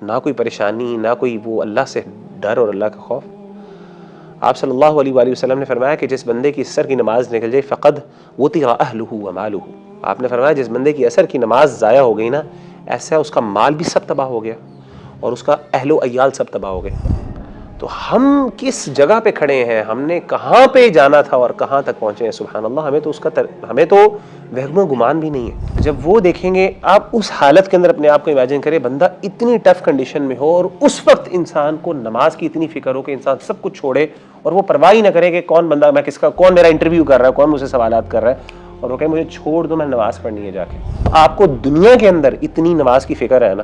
نہ کوئی پریشانی، نہ کوئی وہ اللہ سے ڈر اور اللہ کا خوف. آپ صلی اللہ علیہ وآلہ وسلم نے فرمایا کہ جس بندے کی عصر کی نماز نکل جائے فقد وطغ اہلہ ومالہ. آپ نے فرمایا جس بندے کی عصر کی نماز ضائع ہو گئی نا، ایسا اس کا مال بھی سب تباہ ہو گیا اور اس کا اہل و عیال سب تباہ ہو گئے. تو ہم کس جگہ پہ کھڑے ہیں، ہم نے کہاں پہ جانا تھا اور کہاں تک پہنچے ہیں. سبحان اللہ. ہمیں تو وہم و گمان بھی نہیں ہے. جب وہ دیکھیں گے، آپ اس حالت کے اندر اپنے آپ کو امیجن کریں، بندہ اتنی ٹف کنڈیشن میں ہو اور اس وقت انسان کو نماز کی اتنی فکر ہو کہ انسان سب کچھ چھوڑے اور وہ پرواہ ہی نہ کرے کہ کون بندہ، میں کس کا، کون میرا انٹرویو کر رہا ہے، کون مجھ سے سوالات کر رہا ہے، اور وہ کہے مجھے چھوڑ دو، میں نماز پڑھنی ہے جا کے. آپ کو دنیا کے اندر اتنی نماز کی فکر ہے نا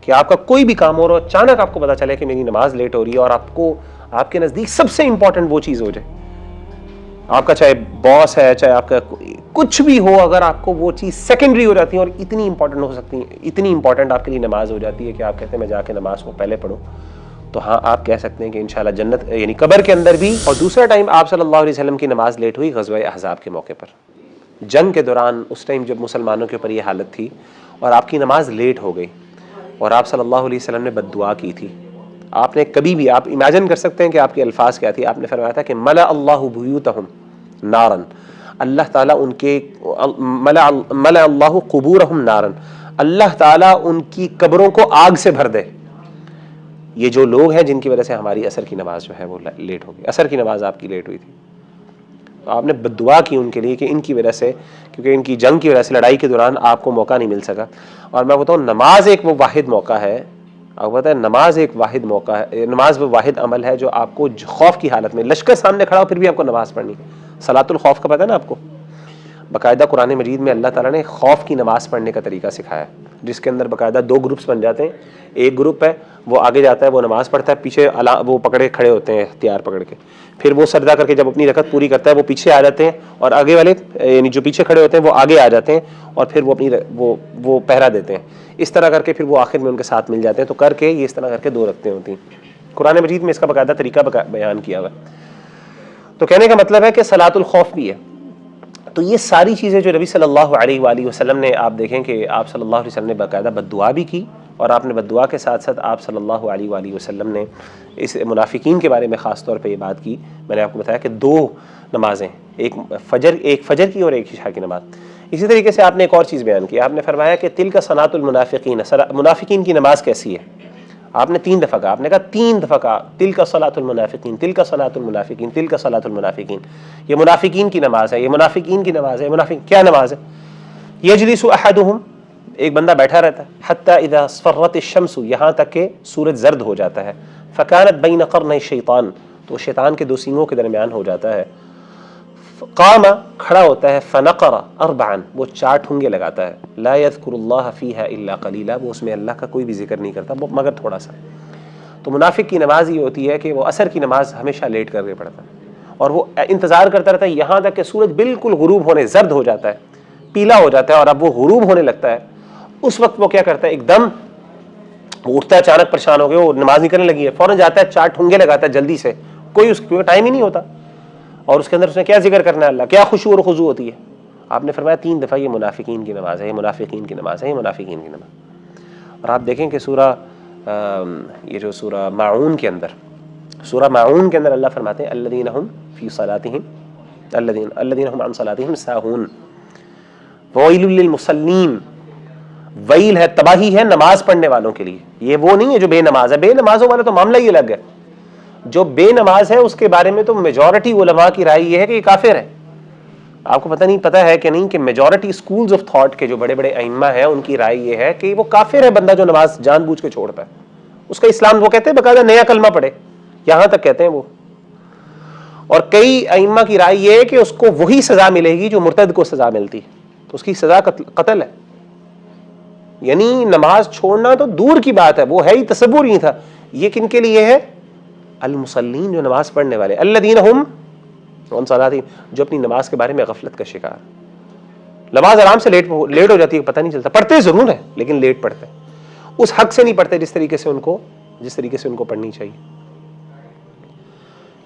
کہ آپ کا کوئی بھی کام ہو رہا ہو، اچانک آپ کو پتا چلے کہ میری نماز لیٹ ہو رہی ہے اور آپ کو آپ کے نزدیک سب سے امپورٹنٹ وہ چیز ہو جائے، آپ کا چاہے باس ہے، چاہے آپ کا کچھ بھی ہو، اگر آپ کو وہ چیز سیکنڈری ہو جاتی ہے اور اتنی امپورٹنٹ ہو سکتی ہے، اتنی امپورٹنٹ آپ کے لیے نماز ہو جاتی ہے کہ آپ کہتے ہیں میں جا کے نماز کو پہلے پڑھوں، تو ہاں آپ کہہ سکتے ہیں کہ انشاءاللہ جنت یعنی قبر کے اندر بھی. اور دوسرا ٹائم آپ صلی اللہ علیہ وسلم کی نماز لیٹ ہوئی غزوہ احزاب کے موقع پر، جنگ کے دوران. اس ٹائم جب مسلمانوں کے اوپر یہ حالت تھی اور آپ کی نماز لیٹ ہو گئی اور آپ صلی اللہ علیہ وسلم نے بد دعا کی تھی. آپ نے کبھی بھی، آپ امیجن کر سکتے ہیں کہ آپ کے الفاظ کیا تھی. آپ نے فرمایا تھا کہ ملأ اللہ بیوتہم نارا، اللہ تعالیٰ ان کے ملأ اللہ قبورہم نارا، اللہ تعالیٰ ان کی قبروں کو آگ سے بھر دے. یہ جو لوگ ہیں جن کی وجہ سے ہماری عصر کی نماز جو ہے وہ لیٹ ہو گئی، عصر کی نماز آپ کی لیٹ ہوئی تھی. تو آپ نے بد دعا کی ان کے لیے کہ ان کی وجہ سے، کیونکہ ان کی جنگ کی وجہ سے لڑائی کے دوران آپ کو موقع نہیں مل سکا. اور میں بتاؤں نماز ایک وہ واحد موقع ہے، آپ کو پتہ ہے نماز ایک واحد موقع ہے، نماز وہ واحد عمل ہے جو آپ کو خوف کی حالت میں، لشکر سامنے کھڑا ہو پھر بھی آپ کو نماز پڑھنی. صلاۃ الخوف کا پتہ ہے نا آپ کو، باقاعدہ قرآن مجید میں اللہ تعالیٰ نے خوف کی نماز پڑھنے کا طریقہ سکھایا ہے، جس کے اندر باقاعدہ دو گروپس بن جاتے ہیں. ایک گروپ ہے وہ آگے جاتا ہے، وہ نماز پڑھتا ہے، پیچھے وہ پکڑے کھڑے ہوتے ہیں ہتھیار پکڑ کے. پھر وہ سجدہ کر کے جب اپنی رکعت پوری کرتا ہے وہ پیچھے آ جاتے ہیں، اور آگے والے یعنی جو پیچھے کھڑے ہوتے ہیں وہ آگے آ جاتے ہیں اور پھر وہ اپنی وہ پہرا دیتے ہیں. اس طرح کر کے پھر وہ آخر میں ان کے ساتھ مل جاتے ہیں. تو کر کے یہ اس طرح کر کے دو رکعتیں ہوتی ہیں. قرآن مجید میں اس کا باقاعدہ طریقہ بیان کیا ہوا ہے. تو کہنے کا مطلب ہے کہ صلاۃ الخوف بھی ہے. تو یہ ساری چیزیں جو نبی صلی اللہ علیہ وآلہ وسلم نے، آپ دیکھیں کہ آپ صلی اللہ علیہ وسلم نے باقاعدہ بد دعا بھی کی، اور آپ نے بد دعا کے ساتھ ساتھ آپ صلی اللہ علیہ وآلہ وسلم نے اس منافقین کے بارے میں خاص طور پہ یہ بات کی. میں نے آپ کو بتایا کہ دو نمازیں، ایک فجر کی اور ایک عشاء کی نماز. اسی طریقے سے آپ نے ایک اور چیز بیان کی، آپ نے فرمایا کہ تلک صلاۃ المنافقین، منافقین کی نماز کیسی ہے. آپ نے 3 دفعہ کہا، آپ نے کہا 3 دفعہ کہا تلک صلاۃ المنافقین، تلک صلاۃ المنافقین، تلک صلاۃ المنافقین. یہ منافقین کی نماز ہے، یہ منافقین کی نماز ہے. منافق کیا نماز ہے؟ یجلس احدہم، ایک بندہ بیٹھا رہتا ہے، حتی اذا اصفرت الشمس، یہاں تک کہ سورج زرد ہو جاتا ہے. فکانت بین قرنی الشیطان، تو شیطان کے 2 سینگوں کے درمیان ہو جاتا ہے. قام، کھڑا ہوتا ہے. فنقر 4، وہ 4 ٹھونگے لگاتا ہے. لا یذکر اللہ فیہا الا قلیلا، وہ اس میں اللہ کا کوئی بھی ذکر نہیں کرتا مگر تھوڑا سا. تو منافق کی نماز یہ ہوتی ہے کہ وہ عصر کی نماز ہمیشہ لیٹ کر کے پڑھتا ہے اور وہ انتظار کرتا رہتا ہے یہاں تک کہ سورج بالکل غروب ہونے، زرد ہو جاتا ہے، پیلا ہو جاتا ہے، اور اب وہ غروب ہونے لگتا ہے. اس وقت وہ کیا کرتا ہے، ایک دم وہ اٹھتا ہے، اچانک پریشان ہو گیا، وہ نماز نہیں کرنے لگی ہے، فوراً جاتا ہے 4 ٹھونگے لگاتا ہے جلدی سے، کوئی اس کو ٹائم ہی نہیں ہوتا. اور اس کے اندر اس نے کیا ذکر کرنا ہے، اللہ کیا خشوع اور خضوع ہوتی ہے. آپ نے فرمایا 3 دفعہ یہ منافقین کی نماز ہے، یہ منافقین کی نماز ہے، یہ منافقین کی نماز. اور آپ دیکھیں کہ یہ جو سورہ ماعون کے اندر اللہ فرماتے ہیں الذین هم فی صلاتهم الذین هم عن صلاتهم ساہون وویل للمصلین. ویل ہے، تباہی ہے نماز پڑھنے والوں کے لیے. یہ وہ نہیں ہے جو بے نماز ہے، بے نمازوں والا تو معاملہ ہی الگ ہے. جو بے نماز ہے اس کے بارے میں تو میجورٹی علماء کی رائے یہ ہے کہ یہ کافر ہے. آپ کو پتہ ہے کہ نہیں کہ میجورٹی سکولز آف تھاٹ کے جو بڑے بڑے ائمہ ہیں ان کی رائے یہ ہے کہ وہ کافر ہے بندہ جو نماز جان بوجھ کے چھوڑتا ہے. اس کا اسلام، وہ کہتے ہیں باقاعدہ نیا کلمہ پڑھے، یہاں تک کہتے ہیں وہ. اور کئی ائمہ کی رائے یہ ہے کہ اس کو وہی سزا ملے گی جو مرتد کو سزا ملتی، تو اس کی سزا قتل ہے. یعنی نماز چھوڑنا تو دور کی بات ہے، وہ ہے ہی تصور نہیں تھا. یہ کن کے لیے ہے؟ المصلین، جو نماز پڑھنے والے. الذین هم عن صلاتہم، جو اپنی نماز کے بارے میں غفلت کا شکار. نماز آرام سے لیٹ ہو جاتی ہے، پتہ نہیں چلتا. پڑھتے ضرور ہیں لیکن لیٹ پڑھتے ہیں، اس حق سے نہیں پڑھتے جس طریقے سے ان کو پڑھنی چاہیے.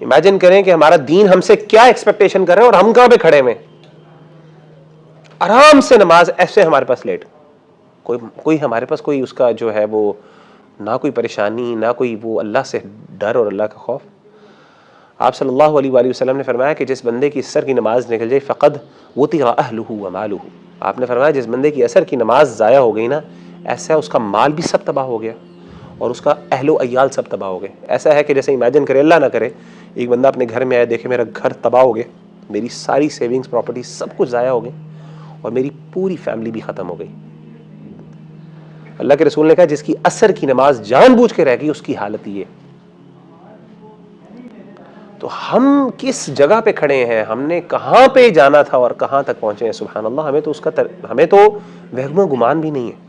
امیجن کریں کہ ہمارا دین ہم سے کیا ایکسپیکٹیشن کر رہے ہیں اور ہم کہاں پہ کھڑے ہوئے. آرام سے نماز، ایسے ہمارے پاس لیٹ، کوئی ہمارے پاس کوئی اس کا جو ہے وہ نہ کوئی پریشانی، نہ کوئی وہ اللہ سے ڈر اور اللہ کا خوف۔ آپ صلی اللہ علیہ وآلہ وسلم نے فرمایا کہ جس بندے کی عصر کی نماز نکل جائے فقد وطئ اہلہ ومالہ، آپ نے فرمایا جس بندے کی عصر کی نماز ضائع ہو گئی نا، ایسا ہے اس کا مال بھی سب تباہ ہو گیا اور اس کا اہل و عیال سب تباہ ہو گئے۔ ایسا ہے کہ جیسے امیجن کرے، اللہ نہ کرے، ایک بندہ اپنے گھر میں آئے، دیکھے میرا گھر تباہ ہو گیا، میری ساری سیونگز پراپرٹی سب کچھ ضائع ہو گئی اور میری پوری فیملی بھی ختم ہو گئی۔ اللہ کے رسول نے کہا جس کی عصر کی نماز جان بوجھ کے رہ گئی اس کی حالت یہ۔ تو ہم کس جگہ پہ کھڑے ہیں، ہم نے کہاں پہ جانا تھا اور کہاں تک پہنچے ہیں، سبحان اللہ، ہمیں تو وہم و گمان بھی نہیں ہے۔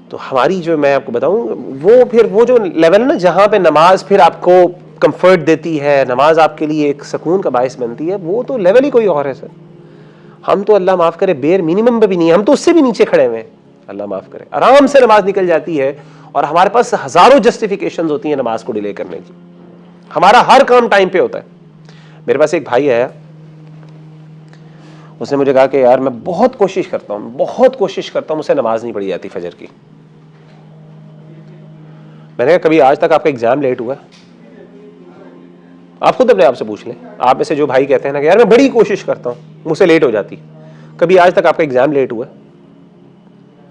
تو ہماری جو میں آپ کو بتاؤں وہ جو لیول نا جہاں پہ نماز پھر آپ کو کمفرٹ دیتی ہے، نماز آپ کے لیے ایک سکون کا باعث بنتی ہے، وہ تو لیول ہی کوئی اور ہے سر۔ ہم تو اللہ معاف کرے بیر منیمم پہ بھی نہیں ہے، ہم تو اس سے بھی نیچے کھڑے ہوئے ہیں، اللہ معاف کرے۔ آرام سے نماز نکل جاتی ہے اور ہمارے پاس ہزاروں جسٹیفیکیشنز ہوتی ہیں نماز کو ڈیلے کرنے کی، ہمارا ہر کام ٹائم پہ ہوتا ہے۔ میرے پاس ایک بھائی آیا، اس نے مجھے کہا کہ یار میں بہت کوشش کرتا ہوں مجھ سے نماز نہیں پڑھی جاتی فجر کی۔ میں نے کہا کبھی آج تک آپ کا ایگزام لیٹ ہوا ہے؟ آپ خود اپنے آپ سے پوچھ لیں، آپ میں سے جو بھائی کہتے ہیں نا کہ یار میں بڑی کوشش کرتا ہوں مجھ سے لیٹ ہو جاتی، کبھی آج تک آپ کا ایگزام لیٹ ہوا ہے؟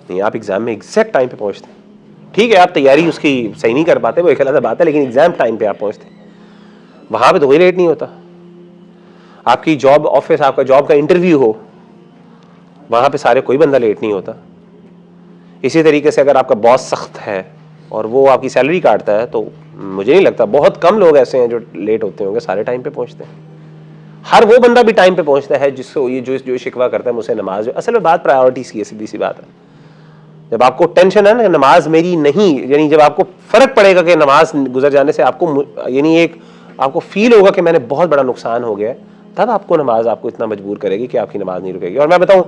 نہیں، آپ ایگزام میں ایگزیکٹ ٹائم پہ پہنچتے ہیں۔ ٹھیک ہے آپ تیاری اس کی صحیح نہیں کر پاتے، وہ ایک علیحدہ بات ہے، لیکن ایگزام ٹائم پہ آپ پہنچتے ہیں، وہاں پہ تو کوئی لیٹ نہیں ہوتا۔ آپ کی جاب آفس، آپ کا جاب کا انٹرویو ہو، وہاں پہ کوئی بندہ لیٹ نہیں ہوتا۔ اسی طریقے سے اگر آپ کا باس سخت ہے اور وہ آپ کی سیلری کاٹتا ہے تو مجھے نہیں لگتا، بہت کم لوگ ایسے ہیں جو لیٹ ہوتے ہوں گے، سارے ٹائم پہ پہنچتے ہیں۔ ہر وہ بندہ بھی ٹائم پہ پہنچتا ہے جس کو یہ جو شکوہ کرتا ہے مجھ سے نماز، اصل میں بات پرائیورٹیز کی ہے، سیدھی سی بات ہے۔ جب آپ کو ٹینشن ہے نا نماز میری نہیں، یعنی جب آپ کو فرق پڑے گا کہ نماز گزر جانے سے آپ کو یعنی آپ کو فیل ہوگا کہ میں نے بہت بڑا نقصان ہو گیا ہے، تب آپ کو نماز آپ کو اتنا مجبور کرے گی کہ آپ کی نماز نہیں رکے گی۔ اور میں بتاؤں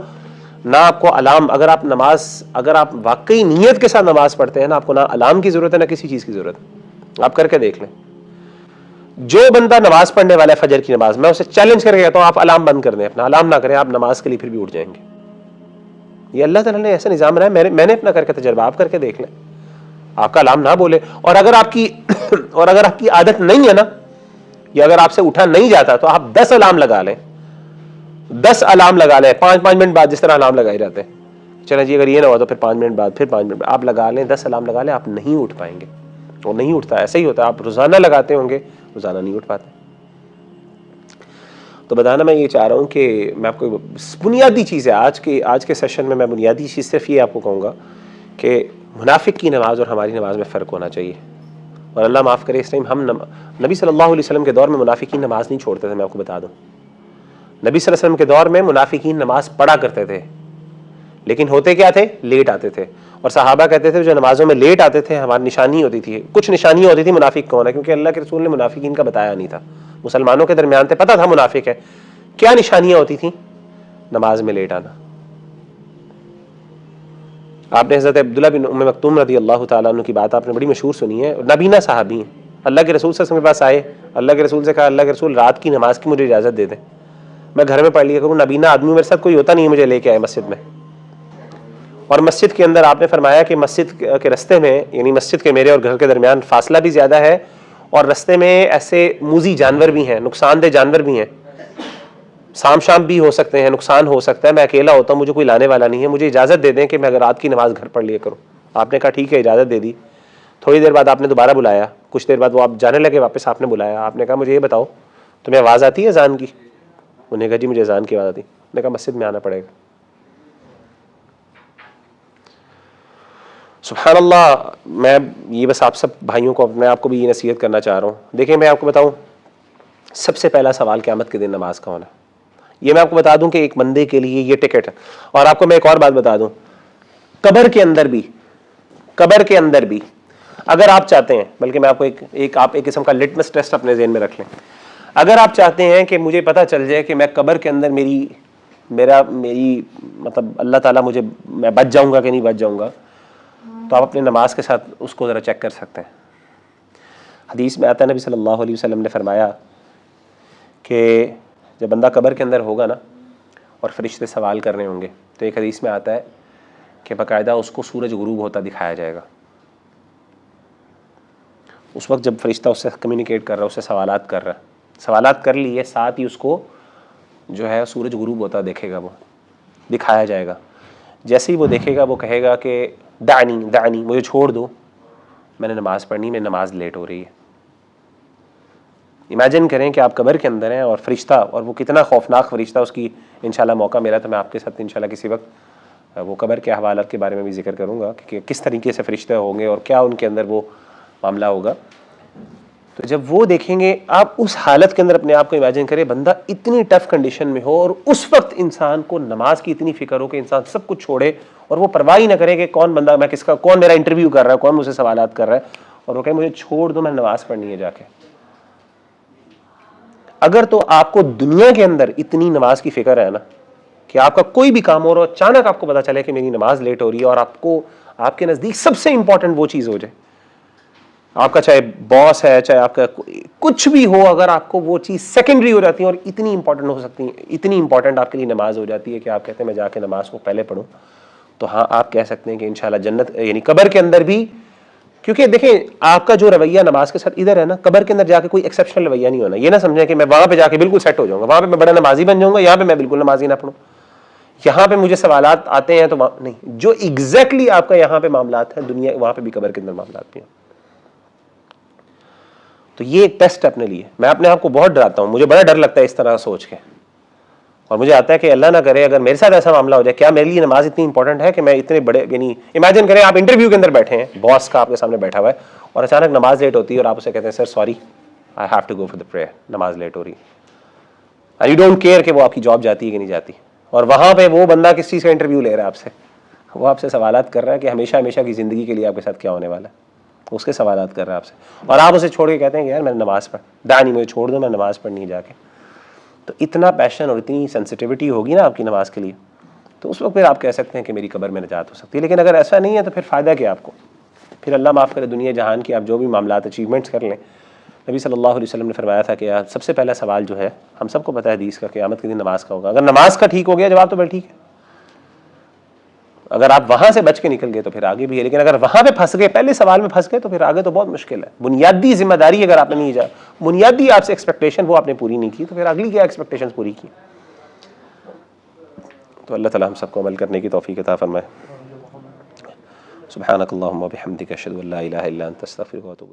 نہ آپ کو الارم، اگر آپ واقعی نیت کے ساتھ نماز پڑھتے ہیں نا، آپ کو نہ الارم کی ضرورت ہے نہ کسی چیز کی ضرورت ہے۔ آپ کر کے دیکھ لیں، جو بندہ نماز پڑھنے والا ہے فجر کی نماز، میں اسے چیلنج کر کے کہتا ہوں آپ الارم بند کر دیں، اپنا الارم نہ کریں، آپ نماز کے لیے پھر بھی اٹھ جائیں گے۔ یہ اللہ تعالیٰ نے ایسا نظام بنایا، میں نے اپنا کر کے تجربہ، آپ کر کے دیکھ لیں، آپ کا الارم نہ بولے، اور اگر آپ کی عادت نہیں ہے نا، یا اگر آپ سے اٹھا نہیں جاتا تو آپ 10 الارم لگا لیں، 10 الارم لگا لیں، 5 منٹ بعد، جس طرح الارم لگائے جاتے ہیں، چلیں جی اگر یہ نہ ہوا تو پھر 5 منٹ بعد، پھر 5 منٹ بعد آپ لگا لیں، 10 الارم لگا لیں، آپ نہیں اٹھ پائیں گے، وہ نہیں اٹھتا، ایسا ہی ہوتا ہے۔ آپ روزانہ لگاتے ہوں گے، روزانہ نہیں اٹھ پاتے۔ تو بتانا میں یہ چاہ رہا ہوں کہ میں آپ کو بنیادی چیز ہے آج کے سیشن میں بنیادی چیز صرف یہ آپ کو کہوں گا کہ منافق کی نماز اور ہماری نماز میں فرق ہونا چاہیے۔ اور اللہ معاف کرے، اس ٹائم ہم نبی صلی اللہ علیہ وسلم کے دور میں منافقین نماز نہیں چھوڑتے تھے، میں آپ کو بتا دوں۔ نبی صلی اللہ علیہ وسلم کے دور میں منافقین نماز پڑھا کرتے تھے، لیکن ہوتے کیا تھے؟ لیٹ آتے تھے۔ اور صحابہ کہتے تھے جو نمازوں میں لیٹ آتے تھے ہماری نشانی ہوتی تھی، کچھ نشانیاں ہوتی تھی منافق کون ہے، کیونکہ اللہ کے رسول نے منافقین کا بتایا نہیں تھا، مسلمانوں کے درمیان تھے، پتہ تھا منافق ہے۔ کیا نشانیاں ہوتی تھیں؟ نماز میں لیٹ آنا۔ آپ نے حضرت عبداللہ بن ام مکتوم رضی اللہ تعالیٰ عنہ کی بات آپ نے بڑی مشہور سنی ہے، نبینا صحابی ہیں، اللہ کے رسول صلی اللہ علیہ وسلم کے پاس آئے، اللہ کے رسول سے کہا اللہ کے رسول رات کی نماز کی مجھے اجازت دے دیں، میں گھر میں پڑھ لیا کروں، نبینا آدمی میرے ساتھ کوئی ہوتا نہیں ہے، مجھے لے کے آئے مسجد میں۔ اور مسجد کے اندر آپ نے فرمایا کہ مسجد کے رستے میں، یعنی مسجد کے میرے اور گھر کے درمیان فاصلہ بھی زیادہ ہے، اور رستے میں ایسے موذی جانور بھی ہیں، نقصان دہ جانور بھی ہیں، سام شام بھی ہو سکتے ہیں، نقصان ہو سکتا ہے، میں اکیلا ہوتا ہوں، مجھے کوئی لانے والا نہیں ہے، مجھے اجازت دے دیں کہ میں اگر رات کی نماز گھر پڑھ لیا کروں۔ آپ نے کہا ٹھیک ہے، اجازت دے دی۔ تھوڑی دیر بعد آپ نے دوبارہ بلایا، کچھ دیر بعد وہ آپ جانے لگے واپس، آپ نے بلایا، آپ نے کہا مجھے یہ بتاؤ تمہیں آواز آتی ہے اذان کی؟ انہوں نے کہا جی مجھے اذان کی آواز آتی ہے۔ میں نے کہا مسجد میں آنا پڑے گا۔ سبحان اللہ، میں یہ بس آپ سب بھائیوں کو، میں آپ کو بھی یہ نصیحت کرنا چاہ رہا ہوں۔ دیکھیں میں آپ کو بتاؤں، سب سے پہلا سوال قیامت کے دن نماز کا ہونا، یہ میں آپ کو بتا دوں کہ ایک بندے کے لیے یہ ٹکٹ ہے۔ اور آپ کو میں ایک اور بات بتا دوں، قبر کے اندر بھی اگر آپ چاہتے ہیں، بلکہ میں آپ کو ایک قسم کا لٹمس ٹیسٹ اپنے ذہن میں رکھ لیں، اگر آپ چاہتے ہیں کہ مجھے پتہ چل جائے کہ میں قبر کے اندر میری مطلب اللہ تعالیٰ مجھے، میں بچ جاؤں گا کہ نہیں بچ جاؤں گا، تو آپ اپنے نماز کے ساتھ اس کو ذرا چیک کر سکتے ہیں۔ حدیث میں آتا ہے، نبی صلی اللہ علیہ وسلم نے فرمایا کہ جب بندہ قبر کے اندر ہوگا نا اور فرشتے سوال کر رہے ہوں گے، تو ایک حدیث میں آتا ہے کہ باقاعدہ اس کو سورج غروب ہوتا دکھایا جائے گا، اس وقت جب فرشتہ اس سے کمیونیکیٹ کر رہا ہے، اس سے سوالات کر رہا ہے، سوالات کر لیے، ساتھ ہی اس کو جو ہے سورج غروب ہوتا دیکھے گا، وہ دکھایا جائے گا. جیسے ہی وہ دیکھے گا وہ کہے گا کہ دعنی دعنی، مجھے چھوڑ دو، میں نے نماز پڑھنی، میری نماز لیٹ ہو رہی ہے. امیجن کریں کہ آپ قبر کے اندر ہیں اور فرشتہ، اور وہ کتنا خوفناک فرشتہ، اس کی انشاءاللہ موقع ملا تو میں آپ کے ساتھ انشاءاللہ کسی وقت وہ قبر کے حوالات کے بارے میں بھی ذکر کروں گا کہ کس طریقے سے فرشتے ہوں گے اور کیا ان کے اندر وہ معاملہ ہوگا. تو جب وہ دیکھیں گے، آپ اس حالت کے اندر اپنے آپ کو امیجن کریں، بندہ اتنی ٹف کنڈیشن میں ہو اور اس وقت انسان کو نماز کی اتنی فکر ہو کہ انسان سب کچھ چھوڑے اور وہ پرواہ ہی نہ کرے کہ کون بندہ، میں کس کا، کون میرا انٹرویو کر رہا ہے، کون مجھ سے سوالات کر رہا ہے، اور وہ کہے مجھے چھوڑ دو، میں نماز پڑھنی ہے جا کے. اگر تو آپ کو دنیا کے اندر اتنی نماز کی فکر ہے نا کہ آپ کا کوئی بھی کام ہو رہا ہو، اچانک آپ کو پتا چلے کہ میری نماز لیٹ ہو رہی ہے، اور آپ کو آپ کے نزدیک سب سے امپورٹنٹ وہ چیز ہو جائے، آپ کا چاہے باس ہے، چاہے آپ کا کچھ بھی ہو، اگر آپ کو وہ چیز سیکنڈری ہو جاتی ہے اور اتنی امپورٹنٹ ہو سکتی ہے، اتنی امپورٹنٹ آپ کے لیے نماز ہو جاتی ہے کہ آپ کہتے ہیں میں جا کے نماز کو پہلے پڑھوں، تو ہاں آپ کہہ سکتے ہیں کہ انشاءاللہ جنت، یعنی قبر کے اندر بھی. کیونکہ دیکھیں آپ کا جو رویہ نماز کے ساتھ ادھر ہے نا، قبر کے اندر جا کے کوئی ایکسیپشنل رویہ نہیں ہونا. یہ نہ سمجھیں کہ میں وہاں پہ جا کے بالکل سیٹ ہو جاؤں گا، وہاں پہ میں بڑا نمازی بن جاؤں گا، یہاں پہ میں بالکل نمازی نہ پڑھوں، یہاں پہ مجھے سوالات آتے ہیں تو نہیں. جو ایگزیکٹلی آپ کا یہاں پہ معاملات ہیں دنیا، وہاں پہ بھی قبر کے اندر معاملات بھی ہیں. تو یہ ایک ٹیسٹ اپنے لیے. میں اپنے آپ کو بہت ڈراتا ہوں، مجھے بڑا ڈر لگتا ہے اس طرح سوچ کے، اور مجھے آتا ہے کہ اللہ نہ کرے اگر میرے ساتھ ایسا معاملہ ہو جائے، کیا میرے لیے نماز اتنی امپورٹنٹ ہے کہ میں اتنے بڑے، یعنی امیجن کریں آپ انٹرویو کے اندر بیٹھے ہیں، باس کا آپ کے سامنے بیٹھا ہوا ہے، اور اچانک نماز لیٹ ہوتی ہے اور آپ اسے کہتے ہیں sir sorry I have to go for the prayer, نماز لیٹ ہو رہی ہے، یو ڈونٹ کیئر کہ وہ آپ کی جاب جاتی ہے کہ نہیں جاتی. اور وہاں پہ وہ بندہ کس چیز کا انٹرویو لے رہا ہے آپ سے، وہ آپ سے سوالات کر رہا ہے کہ ہمیشہ ہمیشہ کی زندگی کے لیے آپ کے ساتھ کیا ہونے والا ہے، اس کے سوالات کر رہا ہے آپ سے، اور آپ اسے چھوڑ کے کہتے ہیں کہ یار میں نماز پڑھ، دانی مجھے چھوڑ دو، میں نماز پڑھنی ہے جا کے. تو اتنا پیشن اور اتنی سینسٹیوٹی ہوگی نا آپ کی نماز کے لیے، تو اس وقت پھر آپ کہہ سکتے ہیں کہ میری قبر میں نجات ہو سکتی ہے. لیکن اگر ایسا نہیں ہے تو پھر فائدہ کیا آپ کو؟ پھر اللہ معاف کرے، دنیا جہان کی آپ جو بھی معاملات اچیومنٹس کر لیں. نبی صلی اللہ علیہ وسلم نے فرمایا تھا کہ سب سے پہلا سوال جو ہے، ہم سب کو پتہ ہے حدیث کا، قیامت کے دن نماز کا ہوگا. اگر نماز کا ٹھیک ہو گیا جواب تو پھر ٹھیک ہے، اگر آپ وہاں سے بچ کے نکل گئے تو پھر آگے بھی ہے. لیکن اگر وہاں پہ پھنس گئے، پہلے سوال میں پھنس گئے، تو پھر آگے تو بہت مشکل ہے. بنیادی ذمہ داری اگر آپ نے نہیں بنیادی آپ سے ایکسپیکٹیشن وہ آپ نے پوری نہیں کی، تو پھر اگلی کیا ایکسپیکٹیشن پوری کی. تو اللہ تعالی ہم سب کو عمل کرنے کی توفیق عطا فرمائے. سبحانک اللہم و بحمدک، اشہد ان لا الہ الا انت، استغفرک و اتوب